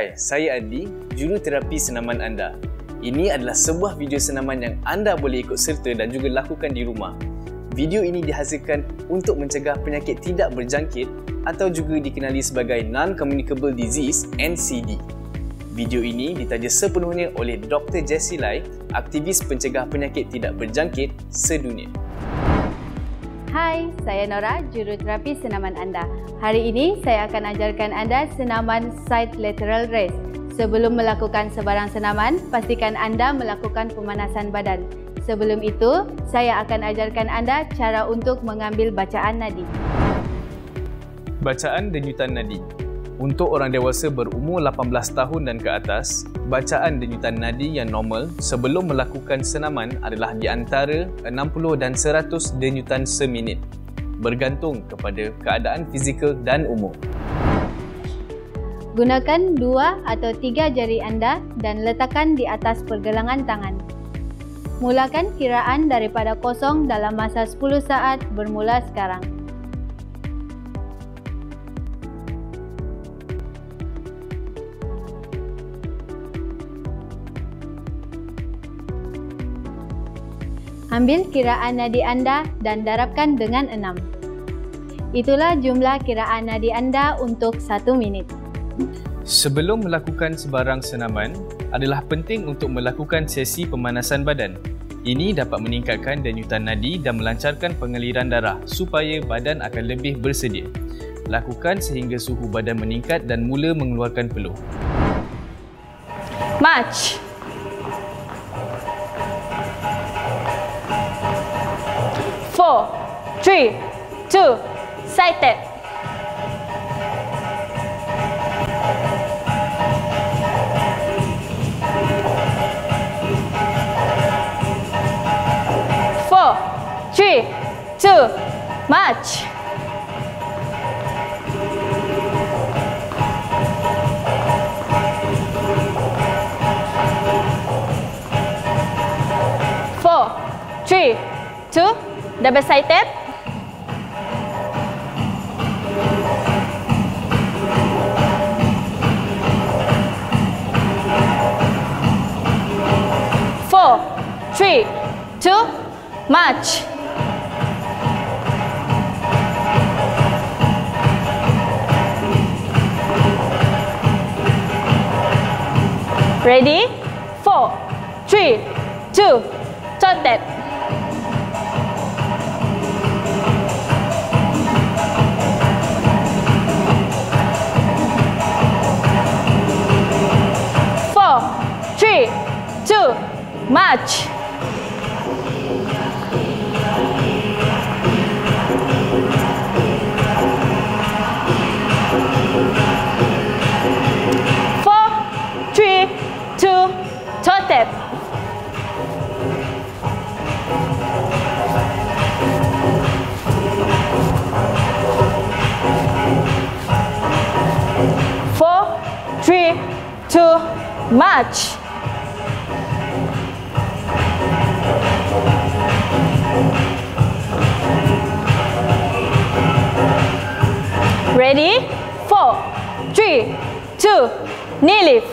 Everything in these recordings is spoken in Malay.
Hai, saya Adi, juruterapi senaman anda. Ini adalah sebuah video senaman yang anda boleh ikut serta dan juga lakukan di rumah. Video ini dihasilkan untuk mencegah penyakit tidak berjangkit atau juga dikenali sebagai Non-Communicable Disease (NCD). Video ini ditaja sepenuhnya oleh Dr. Jessie Lai, aktivis pencegah penyakit tidak berjangkit sedunia. Hai, saya Nora, juruterapi senaman anda. Hari ini saya akan ajarkan anda senaman side lateral raise. Sebelum melakukan sebarang senaman, pastikan anda melakukan pemanasan badan. Sebelum itu, saya akan ajarkan anda cara untuk mengambil bacaan nadi. Bacaan denyutan nadi. Untuk orang dewasa berumur 18 tahun dan ke atas, bacaan denyutan nadi yang normal sebelum melakukan senaman adalah di antara 60 dan 100 denyutan seminit, bergantung kepada keadaan fizikal dan umur. Gunakan 2 atau 3 jari anda dan letakkan di atas pergelangan tangan. Mulakan kiraan daripada kosong dalam masa 10 saat bermula sekarang. Ambil kiraan nadi anda dan darabkan dengan 6. Itulah jumlah kiraan nadi anda untuk 1 minit. Sebelum melakukan sebarang senaman, adalah penting untuk melakukan sesi pemanasan badan. Ini dapat meningkatkan denyutan nadi dan melancarkan pengaliran darah supaya badan akan lebih bersedia. Lakukan sehingga suhu badan meningkat dan mula mengeluarkan peluh. March. 4, 3, 2, side step. 4, 3, 2, march. 4, 3, 2, double side step. 4, 3, 2, march. Ready? 4, 3, 2, toe tap. 4, 3, 2, march. 4, 3, 2, toe tap. 4, 3, 2, march. Ready? 4, 3, 2, knee lift.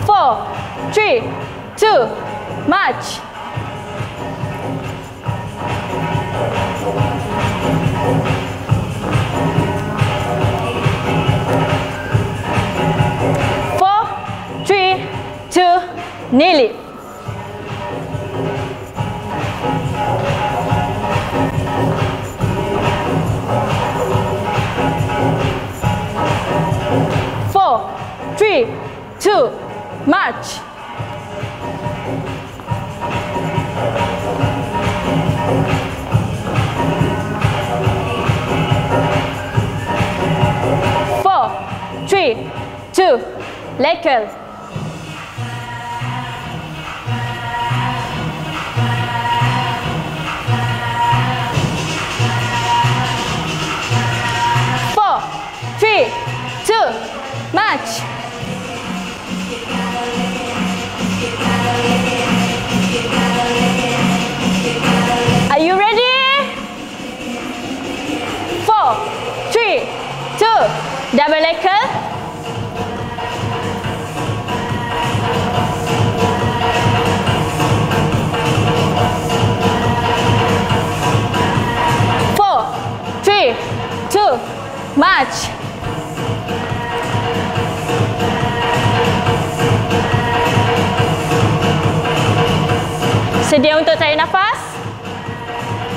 4, 3, 2, march. 4, 3, 2, knee lift. 4, 3, 2, march. 4, 3, 2, leg curl. 4, 3, 2, march. 4, double leg curl. 4, 3, 2, march. Sedia untuk tarik nafas.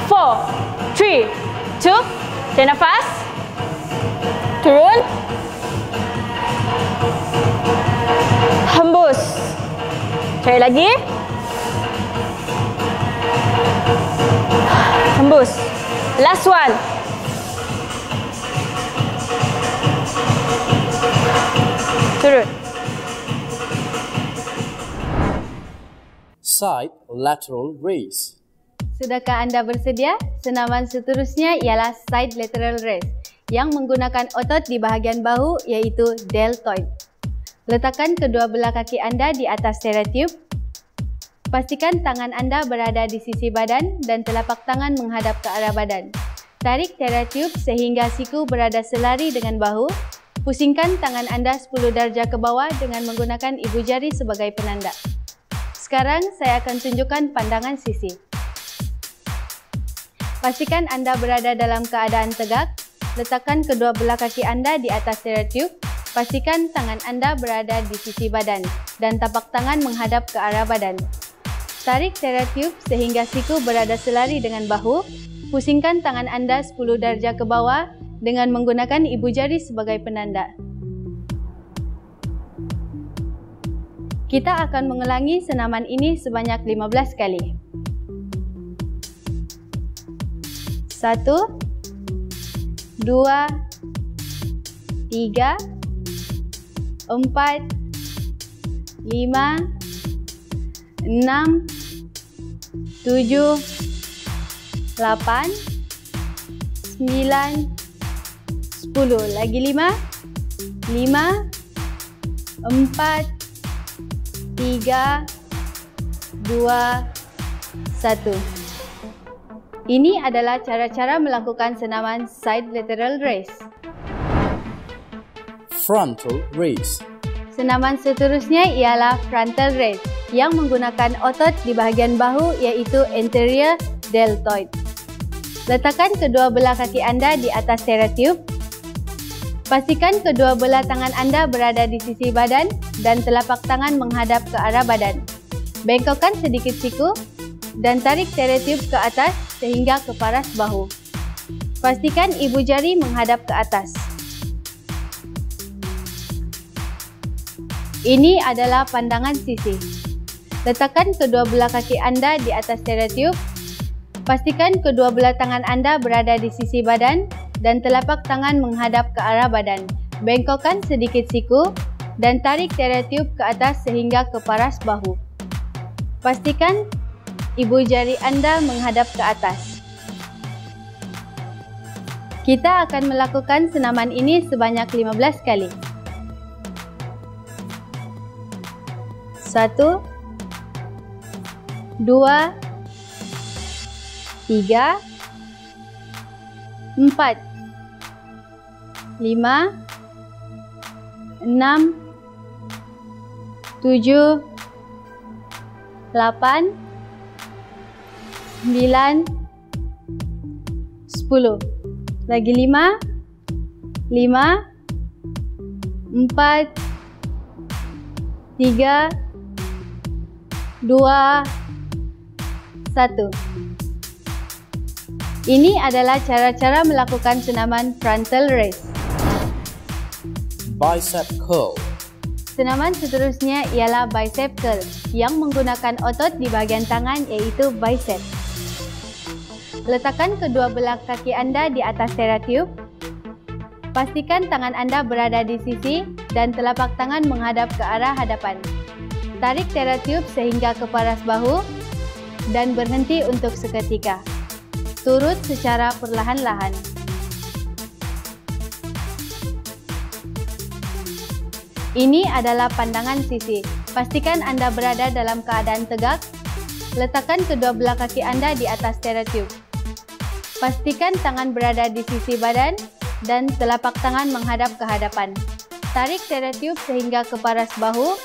4, 3, 2, tarik nafas. Turun. Hembus. Tarik lagi. Hembus. Last one. Turun. Side lateral raise. Sudahkah anda bersedia? Senaman seterusnya ialah side lateral raise yang menggunakan otot di bahagian bahu iaitu deltoid. Letakkan kedua belah kaki anda di atas TheraTube. Pastikan tangan anda berada di sisi badan dan telapak tangan menghadap ke arah badan. Tarik TheraTube sehingga siku berada selari dengan bahu. Pusingkan tangan anda 10 darjah ke bawah dengan menggunakan ibu jari sebagai penanda. Sekarang saya akan tunjukkan pandangan sisi. Pastikan anda berada dalam keadaan tegak. Letakkan kedua belah kaki anda di atas TheraTube. Pastikan tangan anda berada di sisi badan dan tapak tangan menghadap ke arah badan. Tarik TheraTube sehingga siku berada selari dengan bahu. Pusingkan tangan anda 10 darjah ke bawah dengan menggunakan ibu jari sebagai penanda. Kita akan mengulangi senaman ini sebanyak 15 kali. 1, 2, 3, 4, 5, 6, 7, 8, 9, 10. Lagi 5, 5, 4, 3, 2, 1. Ini adalah cara-cara melakukan senaman side lateral raise. Frontal raise. Senaman seterusnya ialah frontal raise yang menggunakan otot di bahagian bahu iaitu anterior deltoid. Letakkan kedua belah kaki anda di atas TheraTube. Pastikan kedua belah tangan anda berada di sisi badan dan telapak tangan menghadap ke arah badan. Bengkokkan sedikit siku dan tarik TheraTube ke atas sehingga ke paras bahu. Pastikan ibu jari menghadap ke atas. Ini adalah pandangan sisi. Letakkan kedua belah kaki anda di atas TheraTube. Pastikan kedua belah tangan anda berada di sisi badan dan telapak tangan menghadap ke arah badan. Bengkokkan sedikit siku dan tarik TheraTube ke atas sehingga ke paras bahu. Pastikan ibu jari anda menghadap ke atas. Kita akan melakukan senaman ini sebanyak 15 kali. 1, 2, 3, 4, 5, 6, 7, 8, 9, 10. Lagi 5, 5, 4, 3, 2, 1. Ini adalah cara-cara melakukan senaman frontal raise. Bicep curl. Senaman seterusnya ialah bicep curl yang menggunakan otot di bahagian tangan iaitu bicep. Letakkan kedua belah kaki anda di atas TheraTube. Pastikan tangan anda berada di sisi dan telapak tangan menghadap ke arah hadapan. Tarik TheraTube sehingga ke paras bahu dan berhenti untuk seketika. Turut secara perlahan-lahan. Ini adalah pandangan sisi. Pastikan anda berada dalam keadaan tegak. Letakkan kedua belah kaki anda di atas TheraTube. Pastikan tangan berada di sisi badan dan telapak tangan menghadap ke hadapan. Tarik teratiub sehingga ke paras bahu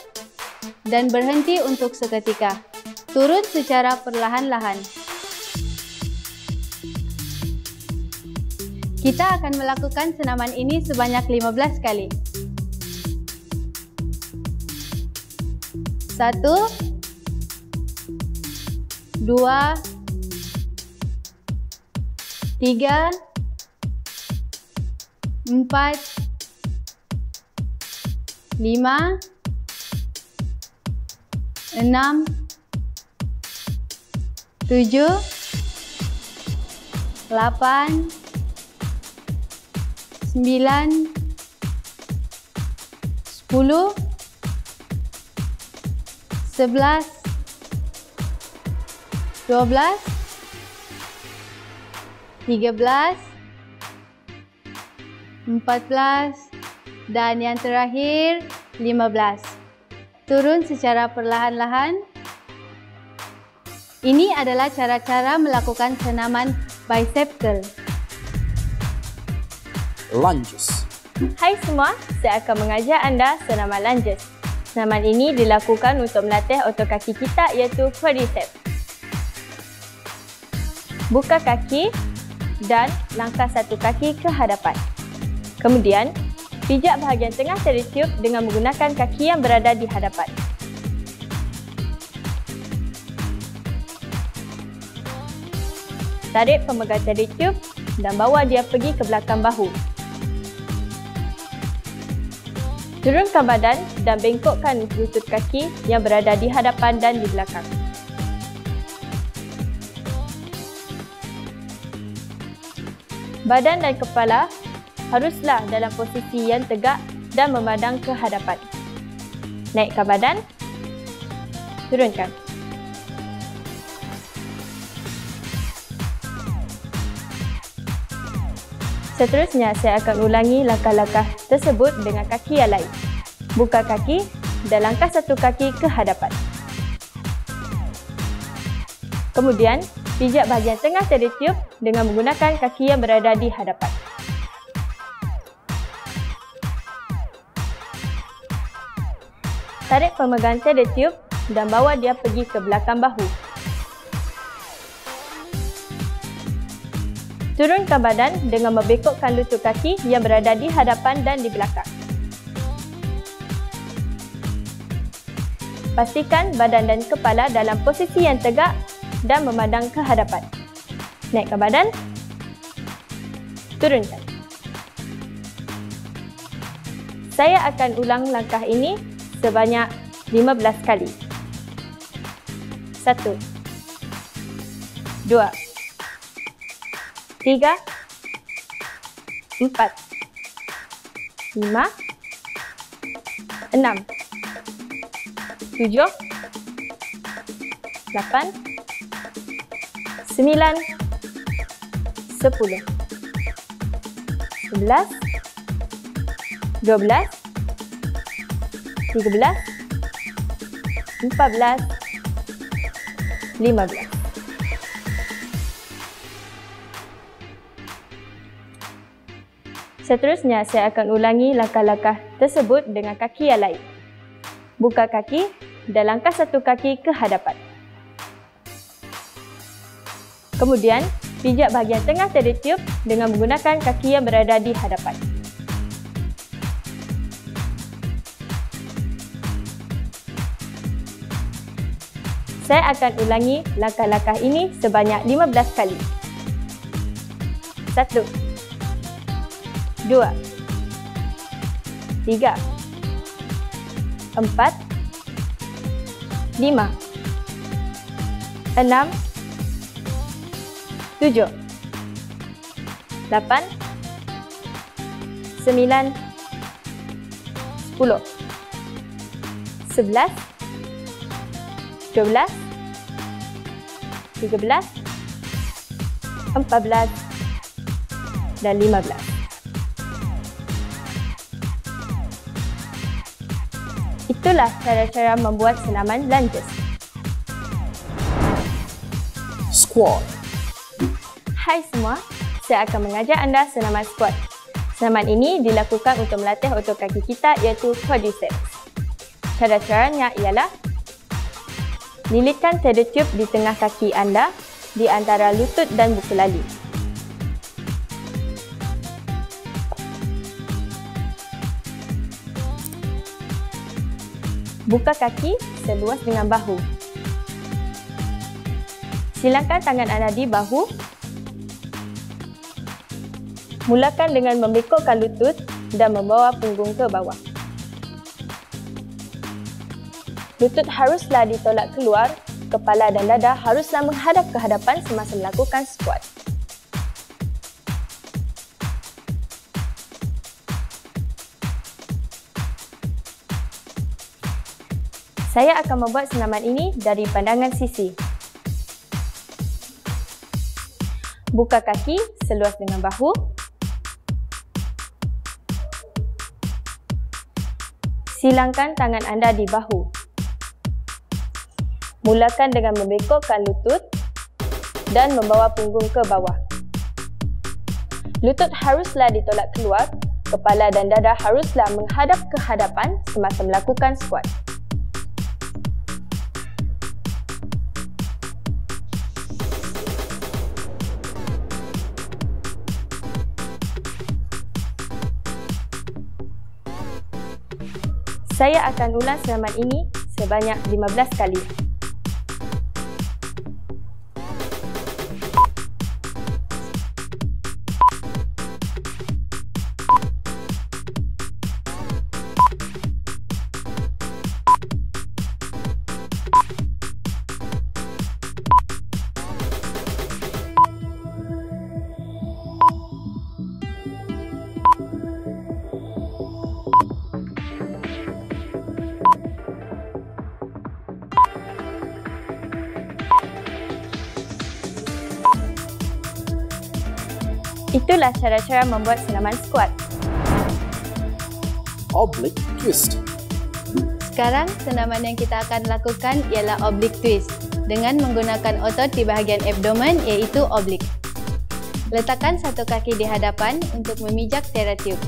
dan berhenti untuk seketika. Turun secara perlahan-lahan. Kita akan melakukan senaman ini sebanyak 15 kali. 1, 2, 3, 4, 5, 6, 7, 8, 9, 10, 11, 12, 13, 14, dan yang terakhir 15. Turun secara perlahan-lahan. Ini adalah cara-cara melakukan senaman bicep curl. Lunges. Hai semua, saya akan mengajar anda senaman lunges. Senaman ini dilakukan untuk melatih otot kaki kita iaitu quadriceps. Buka kaki dan langkah satu kaki ke hadapan. Kemudian, pijak bahagian tengah teratiub dengan menggunakan kaki yang berada di hadapan. Tarik pemegang teratiub dan bawa dia pergi ke belakang bahu. Turunkan badan dan bengkokkan lutut kaki yang berada di hadapan dan di belakang. Badan dan kepala haruslah dalam posisi yang tegak dan memandang ke hadapan. Naikkan badan, turunkan. Seterusnya, saya akan ulangi langkah-langkah tersebut dengan kaki yang lain. Buka kaki dan langkah satu kaki ke hadapan. Kemudian, pijak bahagian tengah teratiub dengan menggunakan kaki yang berada di hadapan. Tarik pemegang teratiub dan bawa dia pergi ke belakang bahu. Turunkan badan dengan membekokkan lutut kaki yang berada di hadapan dan di belakang. Pastikan badan dan kepala dalam posisi yang tegak dan memandang ke hadapan. Naikkan badan, turunkan. Saya akan ulang langkah ini sebanyak 15 kali. 1, 2, 3, 4, 5, 6, 7, 8, 9, 10, 11, 12, 13, 14, 15. Seterusnya, saya akan ulangi langkah-langkah tersebut dengan kaki yang lain. Buka kaki dan langkah satu kaki ke hadapan. Kemudian, pijak bahagian tengah teratiub dengan menggunakan kaki yang berada di hadapan. Saya akan ulangi langkah-langkah ini sebanyak 15 kali. 1, 2, 3, 4, 5, 6, 7, 8, 9, 10, 11, 12, 13, 14, dan 15. Itulah cara-cara membuat senaman lunges. Squat. Hai semua, saya akan mengajar anda senaman squat. Senaman ini dilakukan untuk melatih otot kaki kita iaitu quadriceps. Cara-caranya ialah lilitkan tube di tengah kaki anda di antara lutut dan buku lali. Buka kaki seluas dengan bahu. Silangkan tangan anda di bahu. Mulakan dengan membekokkan lutut dan membawa punggung ke bawah. Lutut haruslah ditolak keluar, kepala dan dada haruslah menghadap ke hadapan semasa melakukan squat. Saya akan membuat senaman ini dari pandangan sisi. Buka kaki seluas dengan bahu. Silangkan tangan anda di bahu. Mulakan dengan membekokkan lutut dan membawa punggung ke bawah. Lutut haruslah ditolak keluar, kepala dan dada haruslah menghadap ke hadapan semasa melakukan squat. Saya akan ulang senaman ini sebanyak 15 kali. Itulah cara-cara membuat senaman squat. Oblique twist. Sekarang senaman yang kita akan lakukan ialah oblique twist dengan menggunakan otot di bahagian abdomen iaitu oblique. Letakkan satu kaki di hadapan untuk memijak TheraTube.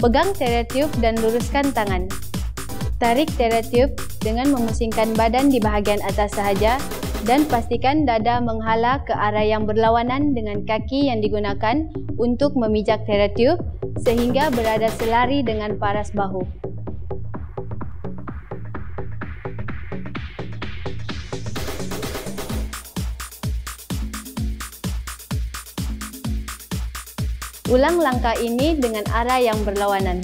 Pegang TheraTube dan luruskan tangan. Tarik TheraTube dengan memusingkan badan di bahagian atas sahaja dan pastikan dada menghala ke arah yang berlawanan dengan kaki yang digunakan untuk memijak TheraTube sehingga berada selari dengan paras bahu. Ulang langkah ini dengan arah yang berlawanan.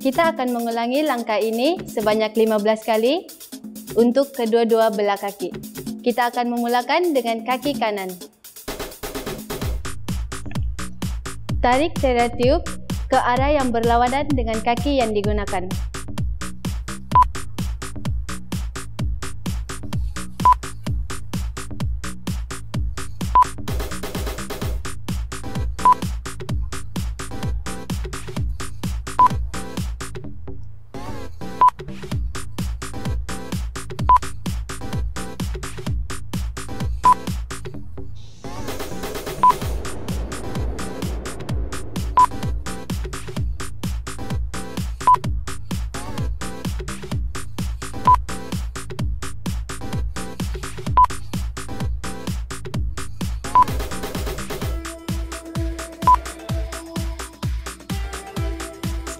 Kita akan mengulangi langkah ini sebanyak 15 kali untuk kedua-dua belah kaki. Kita akan memulakan dengan kaki kanan. Tarik TheraTube ke arah yang berlawanan dengan kaki yang digunakan.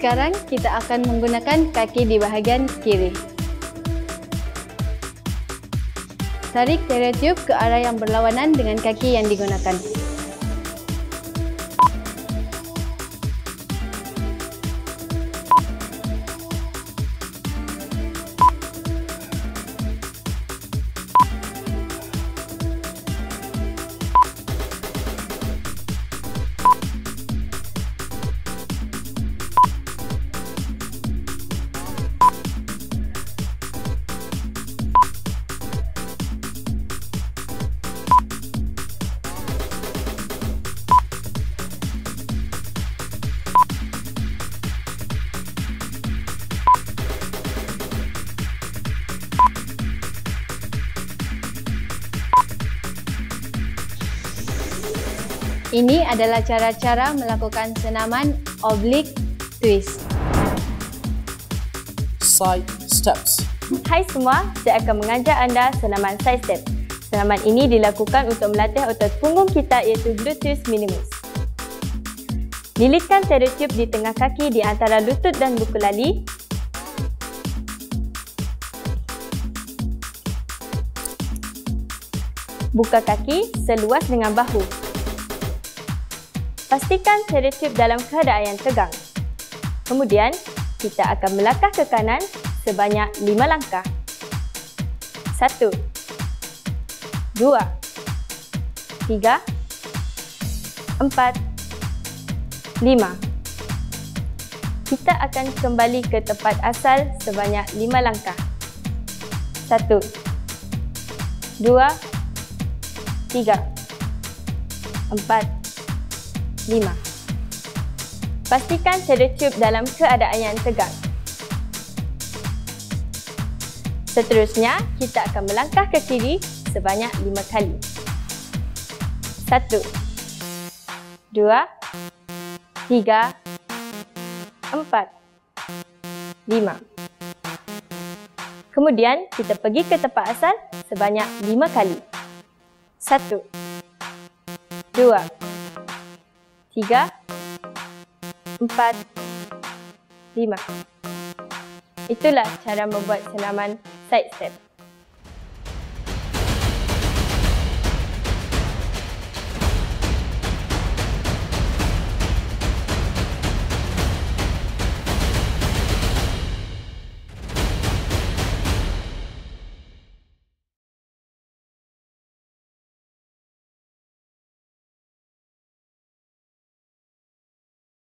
Sekarang kita akan menggunakan kaki di bahagian kiri. Tarik TheraTube ke arah yang berlawanan dengan kaki yang digunakan. Ini adalah cara-cara melakukan senaman oblique twist. Side steps. Hai semua, saya akan mengajar anda senaman side step. Senaman ini dilakukan untuk melatih otot punggung kita iaitu gluteus minimus. Lilitkan stereotip di tengah kaki di antara lutut dan buku lali. Buka kaki seluas dengan bahu. Pastikan stereotip dalam keadaan yang tegang. Kemudian, kita akan melangkah ke kanan sebanyak 5 langkah. 1, 2, 3, 4, 5. Kita akan kembali ke tempat asal sebanyak 5 langkah. 1, 2, 3, 4, 5. Pastikan stereotip dalam keadaan yang tegang. Seterusnya, kita akan melangkah ke kiri sebanyak 5 kali. 1, 2, 3, 4, 5. Kemudian, kita pergi ke tempat asal sebanyak 5 kali. 1, 2, 3, 4, 5. Itulah cara membuat senaman side step.